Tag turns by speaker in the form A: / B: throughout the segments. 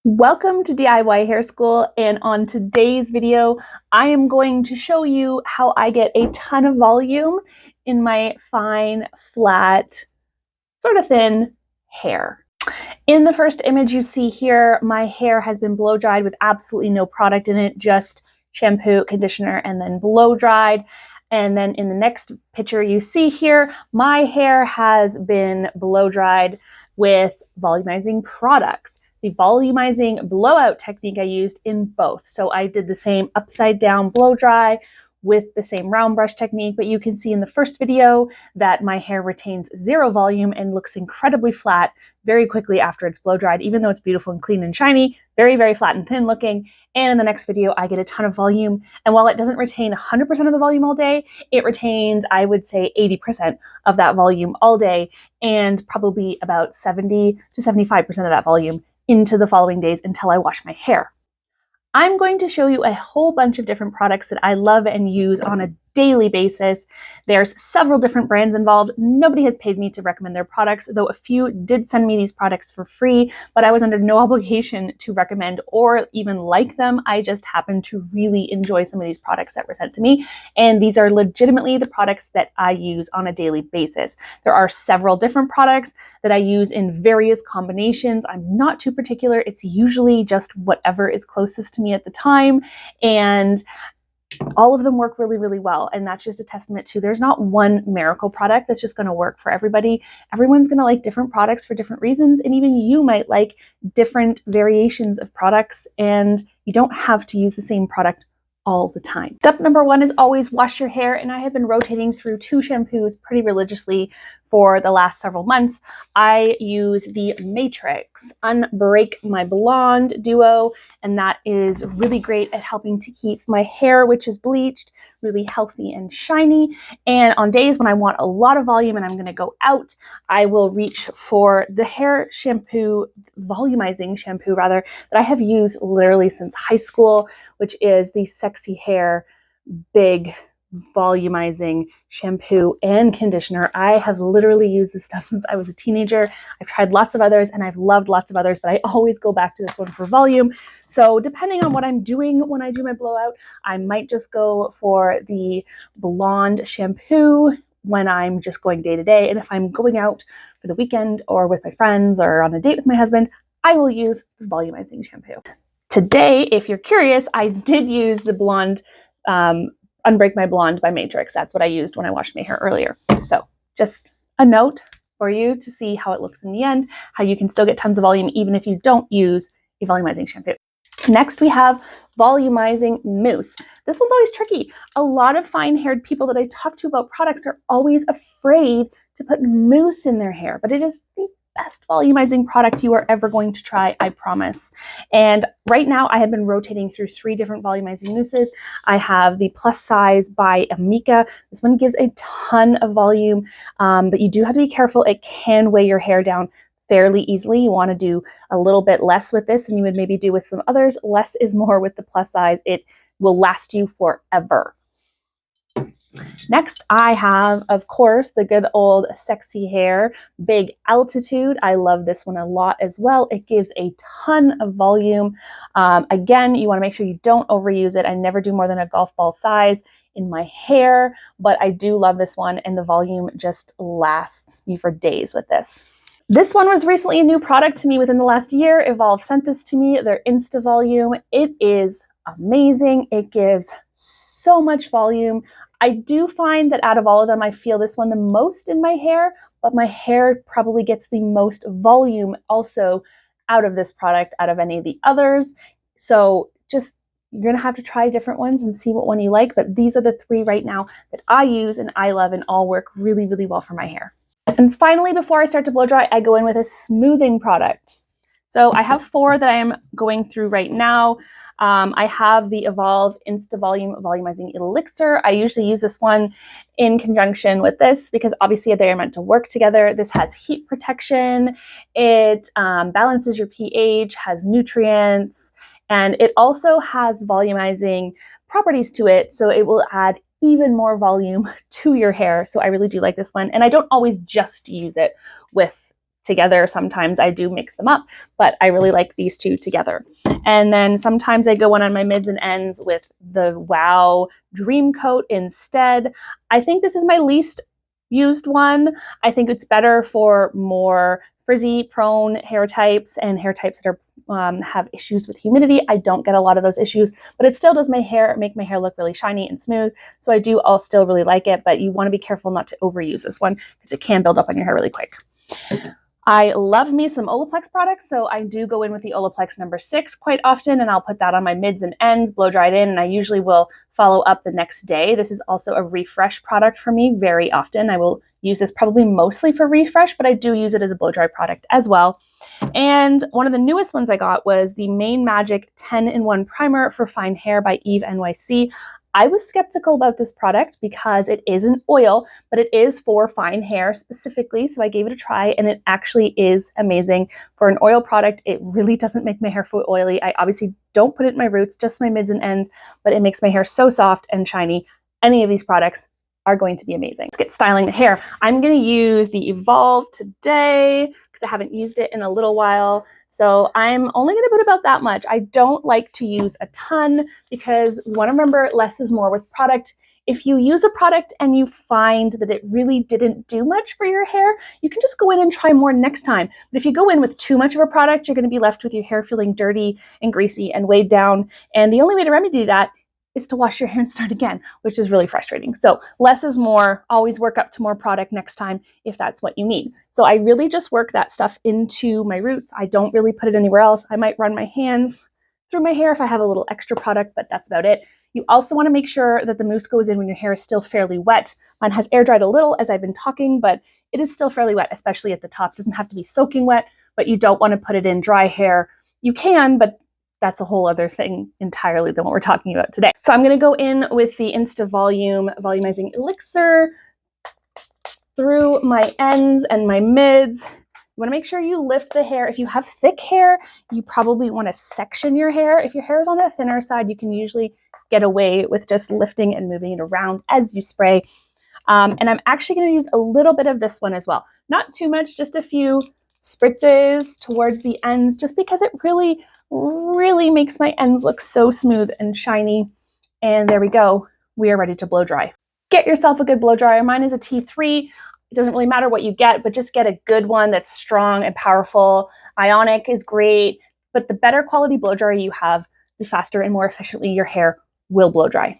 A: Welcome to DIY Hair School, and on today's video, I am going to show you how I get a ton of volume in my fine, flat, sort of thin hair. In the first image you see here, my hair has been blow dried with absolutely no product in it, just shampoo, conditioner, and then blow dried. And then in the next picture you see here, my hair has been blow dried with volumizing products. The volumizing blowout technique I used in both. So I did the same upside down blow dry with the same round brush technique, but you can see in the first video that my hair retains zero volume and looks incredibly flat very quickly after it's blow dried, even though it's beautiful and clean and shiny, very, very flat and thin looking. And in the next video, I get a ton of volume. And while it doesn't retain 100% of the volume all day, it retains, I would say, 80% of that volume all day, and probably about 70 to 75% of that volume into the following days until I wash my hair. I'm going to show you a whole bunch of different products that I love and use on a daily basis. There's several different brands involved. Nobody has paid me to recommend their products, though a few did send me these products for free, but I was under no obligation to recommend or even like them. I just happened to really enjoy some of these products that were sent to me, and these are legitimately the products that I use on a daily basis. There are several different products that I use in various combinations. I'm not too particular. It's usually just whatever is closest to me at the time, and all of them work really, really well. And that's just a testament to there's not one miracle product that's just going to work for everybody. Everyone's going to like different products for different reasons. And even you might like different variations of products, and you don't have to use the same product all the time. Step number one is always wash your hair. And I have been rotating through two shampoos pretty religiously for the last several months. I use the Matrix Unbreak My Blonde duo, and that is really great at helping to keep my hair, which is bleached, really healthy and shiny. And on days when I want a lot of volume and I'm going to go out, I will reach for the hair shampoo, volumizing shampoo rather, that I have used literally since high school, which is the Sexy Hair Big Volumizing shampoo and conditioner. I have literally used this stuff since I was a teenager. I've tried lots of others and I've loved lots of others, but I always go back to this one for volume. So depending on what I'm doing when I do my blowout, I might just go for the blonde shampoo when I'm just going day to day. And if I'm going out for the weekend or with my friends or on a date with my husband, I will use the volumizing shampoo. Today, if you're curious, I did use the blonde Unbreak My Blonde by Matrix. That's what I used when I washed my hair earlier. So just a note for you to see how it looks in the end, how you can still get tons of volume even if you don't use a volumizing shampoo. Next, we have volumizing mousse. This one's always tricky. A lot of fine-haired people that I talk to about products are always afraid to put mousse in their hair, but it is the best volumizing product you are ever going to try, I promise. And right now I have been rotating through 3 different volumizing mousses. I have the Plus Size by Amika. This one gives a ton of volume, but you do have to be careful. It can weigh your hair down fairly easily. You want to do a little bit less with this than you would maybe do with some others. Less is more with the Plus Size. It will last you forever. Next, I have, of course, the good old Sexy Hair Big Altitude. I love this one a lot as well. It gives a ton of volume. Again, you want to make sure you don't overuse it. I never do more than a golf ball size in my hair, but I do love this one, and the volume just lasts me for days with this. This one was recently a new product to me within the last year. Evolve sent this to me, their Insta Volume. It is amazing. It gives so much volume. I do find that out of all of them, I feel this one the most in my hair, but my hair probably gets the most volume also out of this product, out of any of the others. So just, you're going to have to try different ones and see what one you like, but these are the 3 right now that I use and I love and all work really, really well for my hair. And finally, before I start to blow dry, I go in with a smoothing product. So I have 4 that I am going through right now. I have the Evolve Insta Volume Volumizing Elixir. I usually use this one in conjunction with this because obviously they are meant to work together. This has heat protection, it balances your pH, has nutrients, and it also has volumizing properties to it, so it will add even more volume to your hair. So I really do like this one, and I don't always just use it with together. Sometimes I do mix them up, but I really like these two together. And then sometimes I go on my mids and ends with the Wow Dream Coat instead. I think this is my least used one. I think it's better for more frizzy prone hair types and hair types that are have issues with humidity. I don't get a lot of those issues, but it still does make my hair look really shiny and smooth. So I do all still really like it, but you want to be careful not to overuse this one because it can build up on your hair really quick. I love me some Olaplex products, so I do go in with the Olaplex number 6 quite often, and I'll put that on my mids and ends, blow dry it in, and I usually will follow up the next day. This is also a refresh product for me very often. I will use this probably mostly for refresh, but I do use it as a blow dry product as well. And one of the newest ones I got was the Main Magic 10-in-1 Primer for Fine Hair by Eve NYC. I was skeptical about this product because it is an oil, but it is for fine hair specifically. So I gave it a try and it actually is amazing. For an oil product, it really doesn't make my hair feel oily. I obviously don't put it in my roots, just my mids and ends, but it makes my hair so soft and shiny. Any of these products are going to be amazing. Let's get styling the hair. I'm going to use the Evolve today because I haven't used it in a little while. So I'm only going to put about that much. I don't like to use a ton because you want to remember less is more with product. If you use a product and you find that it really didn't do much for your hair, you can just go in and try more next time. But if you go in with too much of a product, you're going to be left with your hair feeling dirty and greasy and weighed down. And the only way to remedy that is to wash your hair and start again, which is really frustrating. So less is more. Always work up to more product next time if that's what you need. So I really just work that stuff into my roots. I don't really put it anywhere else. I might run my hands through my hair if I have a little extra product, but that's about it. You also want to make sure that the mousse goes in when your hair is still fairly wet. Mine has air dried a little as I've been talking, but it is still fairly wet, especially at the top. It doesn't have to be soaking wet, but you don't want to put it in dry hair. You can, but that's a whole other thing entirely than what we're talking about today. So I'm going to go in with the Insta Volume Volumizing Elixir through my ends and my mids. You want to make sure you lift the hair. If you have thick hair, you probably want to section your hair. If your hair is on the thinner side, you can usually get away with just lifting and moving it around as you spray. And I'm actually going to use a little bit of this one as well. Not too much, just a few spritzes towards the ends, just because it really makes my ends look so smooth and shiny. And there we go. We are ready to blow dry. Get yourself a good blow dryer. Mine is a T3. It doesn't really matter what you get, but just get a good one that's strong and powerful. Ionic is great, but the better quality blow dryer you have, the faster and more efficiently your hair will blow dry.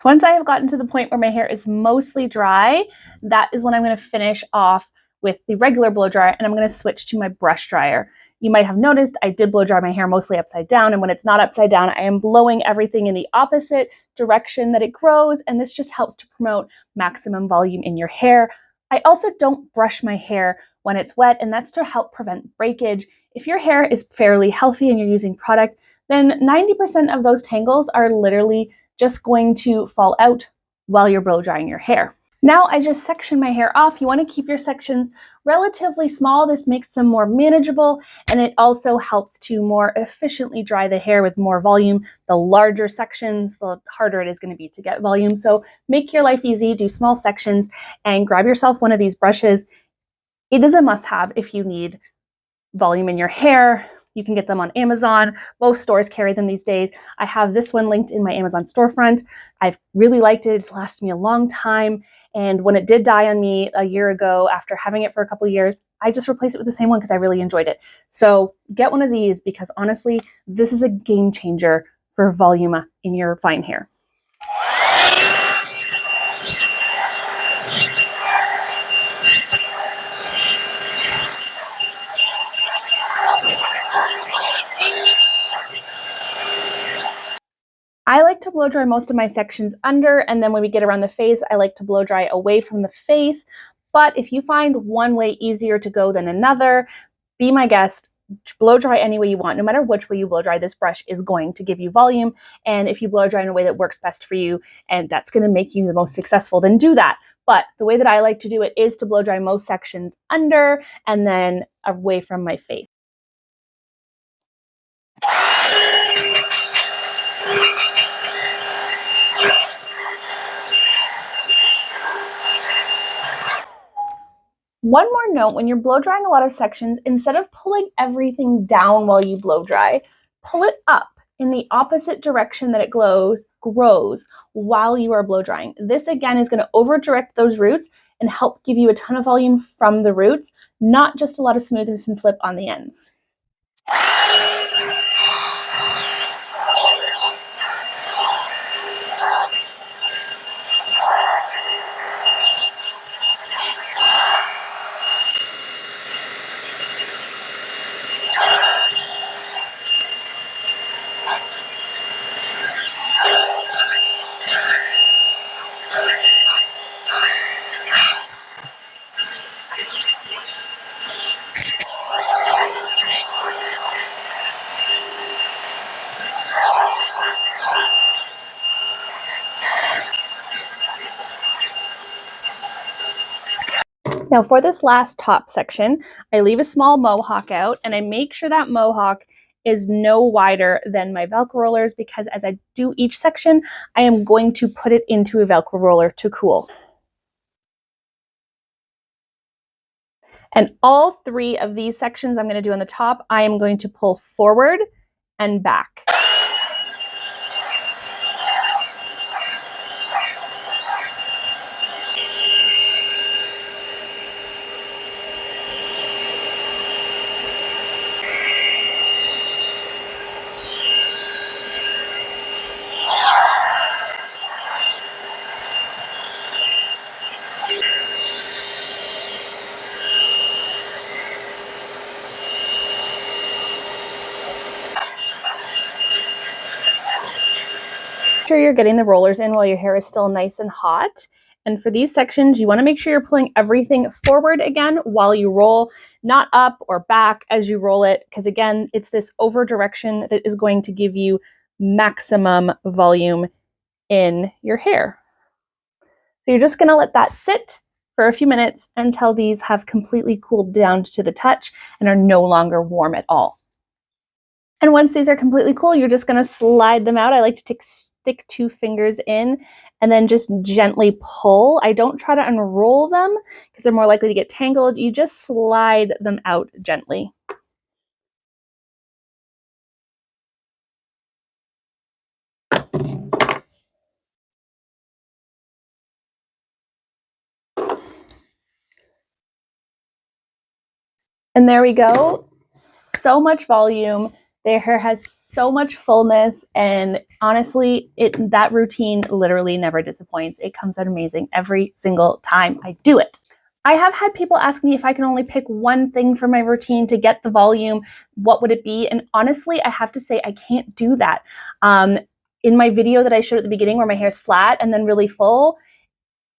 A: Once I have gotten to the point where my hair is mostly dry, that is when I'm going to finish off with the regular blow dryer, and I'm going to switch to my brush dryer. You might have noticed I did blow dry my hair mostly upside down, and when it's not upside down, I am blowing everything in the opposite direction that it grows, and this just helps to promote maximum volume in your hair. I also don't brush my hair when it's wet, and that's to help prevent breakage. If your hair is fairly healthy and you're using product, then 90% of those tangles are literally just going to fall out while you're blow drying your hair. Now I just section my hair off. You want to keep your sections relatively small. This makes them more manageable, and it also helps to more efficiently dry the hair with more volume. The larger sections, the harder it is going to be to get volume. So make your life easy, do small sections, and grab yourself one of these brushes. It is a must-have if you need volume in your hair. You can get them on Amazon. Most stores carry them these days. I have this one linked in my Amazon storefront. I've really liked it. It's lasted me a long time. And when it did die on me a year ago, after having it for a couple of years, I just replaced it with the same one because I really enjoyed it. So get one of these because honestly, this is a game changer for volume in your fine hair. I like to blow dry most of my sections under, and then when we get around the face, I like to blow dry away from the face. But if you find one way easier to go than another, be my guest. Blow dry any way you want. No matter which way you blow dry, this brush is going to give you volume. And if you blow dry in a way that works best for you and that's going to make you the most successful, then do that. But the way that I like to do it is to blow dry most sections under and then away from my face. One more note, when you're blow drying a lot of sections, instead of pulling everything down while you blow dry, pull it up in the opposite direction that it grows while you are blow drying. This again is going to over direct those roots and help give you a ton of volume from the roots, not just a lot of smoothness and flip on the ends. Now for this last top section, I leave a small mohawk out and I make sure that mohawk is no wider than my Velcro rollers, because as I do each section, I am going to put it into a Velcro roller to cool. And all 3 of these sections I'm going to do on the top, I am going to pull forward and back. Sure you're getting the rollers in while your hair is still nice and hot. And for these sections, you want to make sure you're pulling everything forward again while you roll, not up or back as you roll it, because again, it's this over direction that is going to give you maximum volume in your hair. So you're just going to let that sit for a few minutes until these have completely cooled down to the touch and are no longer warm at all. And once these are completely cool, you're just going to slide them out. I like to stick 2 fingers in and then just gently pull. I don't try to unroll them because they're more likely to get tangled. You just slide them out gently. And there we go. So much volume. Their hair has so much fullness, and honestly, that routine literally never disappoints. It comes out amazing every single time I do it. I have had people ask me if I can only pick one thing for my routine to get the volume, what would it be? And honestly, I have to say I can't do that. In my video that I showed at the beginning where my hair's flat and then really full,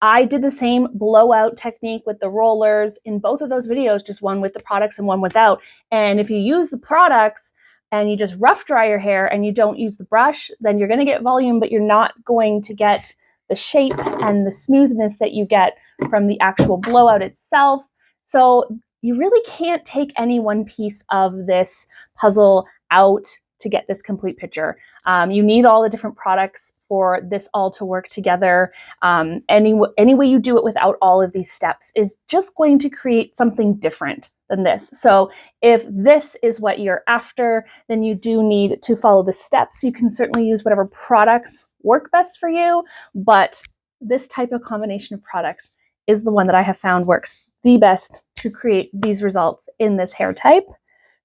A: I did the same blowout technique with the rollers in both of those videos, just one with the products and one without. And if you use the products and you just rough dry your hair and you don't use the brush, then you're going to get volume, but you're not going to get the shape and the smoothness that you get from the actual blowout itself. So you really can't take any one piece of this puzzle out to get this complete picture. You need all the different products for this all to work together. Any way you do it without all of these steps is just going to create something different than this. So if this is what you're after, then you do need to follow the steps. You can certainly use whatever products work best for you, but this type of combination of products is the one that I have found works the best to create these results in this hair type.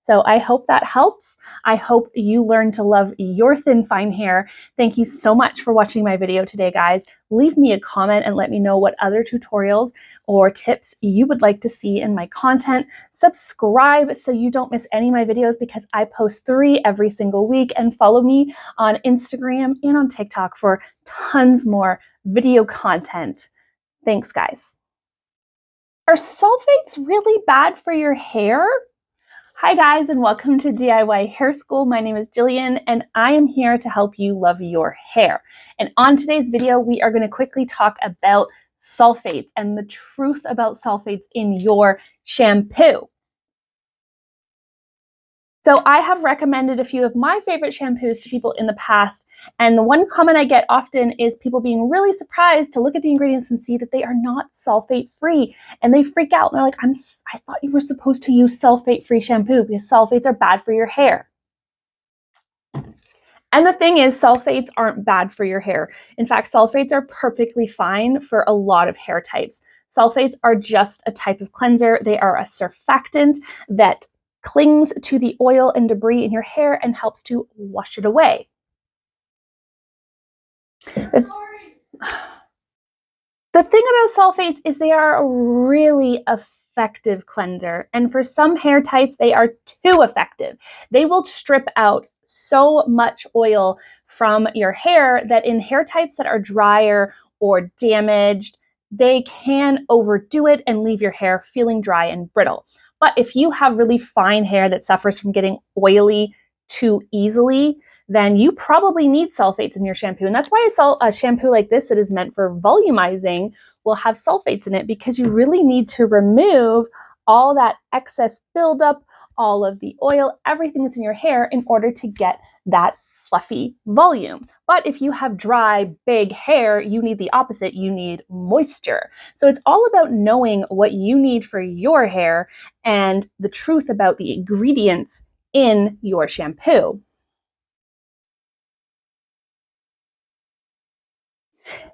A: So I hope that helps. I hope you learn to love your thin, fine hair. Thank you so much for watching my video today, guys. Leave me a comment and let me know what other tutorials or tips you would like to see in my content. Subscribe so you don't miss any of my videos, because I post 3 every single week, and follow me on Instagram and on TikTok for tons more video content. Thanks, guys. Are sulfates really bad for your hair? Hi guys, and welcome to DIY Hair School. My name is Jillian and I am here to help you love your hair. And on today's video, we are going to quickly talk about sulfates and the truth about sulfates in your shampoo. So I have recommended a few of my favorite shampoos to people in the past, and the one comment I get often is people being really surprised to look at the ingredients and see that they are not sulfate-free, and they freak out and they're like, I thought you were supposed to use sulfate-free shampoo because sulfates are bad for your hair. And the thing is, sulfates aren't bad for your hair. In fact, sulfates are perfectly fine for a lot of hair types. Sulfates are just a type of cleanser. They are a surfactant that clings to the oil and debris in your hair and helps to wash it away. The thing about sulfates is they are a really effective cleanser, and for some hair types, they are too effective. They will strip out so much oil from your hair that in hair types that are drier or damaged, they can overdo it and leave your hair feeling dry and brittle. But if you have really fine hair that suffers from getting oily too easily, then you probably need sulfates in your shampoo. And that's why a shampoo like this that is meant for volumizing will have sulfates in it, because you really need to remove all that excess buildup, all of the oil, everything that's in your hair in order to get that fluffy volume. But if you have dry, big hair, you need the opposite. You need moisture. So it's all about knowing what you need for your hair and the truth about the ingredients in your shampoo.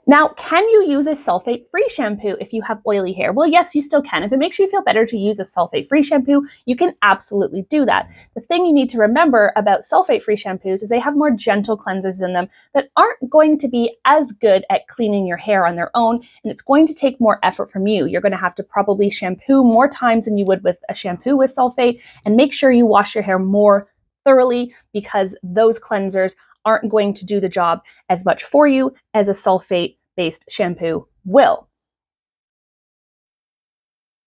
A: Now, can you use a sulfate-free shampoo if you have oily hair? Well, yes, you still can. If it makes you feel better to use a sulfate-free shampoo, you can absolutely do that. The thing you need to remember about sulfate-free shampoos is they have more gentle cleansers in them that aren't going to be as good at cleaning your hair on their own, and it's going to take more effort from you. You're going to have to probably shampoo more times than you would with a shampoo with sulfate, and make sure you wash your hair more thoroughly, because those cleansers aren't going to do the job as much for you as a sulfate-based shampoo will.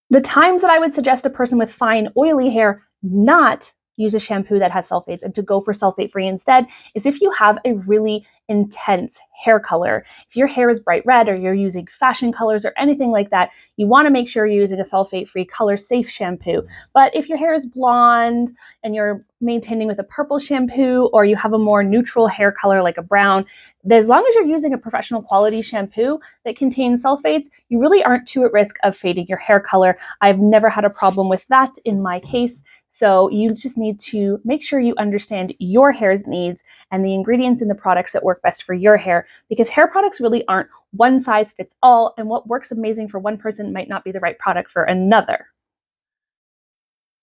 A: The times that I would suggest a person with fine, oily hair not use a shampoo that has sulfates and to go for sulfate-free instead is if you have a really intense hair color. If your hair is bright red or you're using fashion colors or anything like that, you want to make sure you're using a sulfate-free, color-safe shampoo. But if your hair is blonde and you're maintaining with a purple shampoo, or you have a more neutral hair color like a brown, as long as you're using a professional quality shampoo that contains sulfates, you really aren't too at risk of fading your hair color. I've never had a problem with that in my case. So you just need to make sure you understand your hair's needs and the ingredients in the products that work best for your hair, because hair products really aren't one size fits all, and what works amazing for one person might not be the right product for another.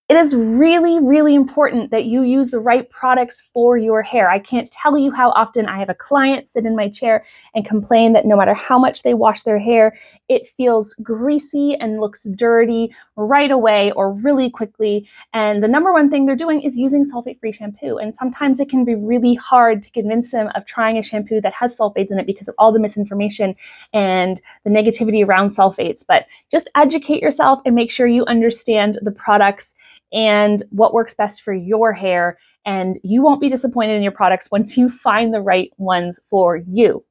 A: It is really, really important that you use the right products for your hair. I can't tell you how often I have a client sit in my chair and complain that no matter how much they wash their hair, it feels greasy and looks dirty right away or really quickly. And the number one thing they're doing is using sulfate-free shampoo. And sometimes it can be really hard to convince them of trying a shampoo that has sulfates in it because of all the misinformation and the negativity around sulfates. But just educate yourself and make sure you understand the products and what works best for your hair, and you won't be disappointed in your products once you find the right ones for you.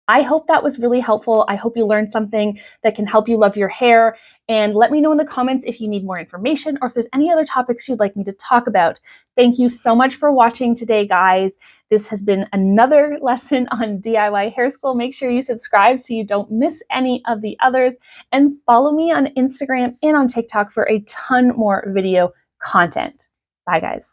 A: I hope that was really helpful. I hope you learned something that can help you love your hair, and let me know in the comments if you need more information or if there's any other topics you'd like me to talk about. Thank you so much for watching today, guys. This has been another lesson on DIY hair school. Make sure you subscribe so you don't miss any of the others, and follow me on Instagram and on TikTok for a ton more video content. Bye, guys.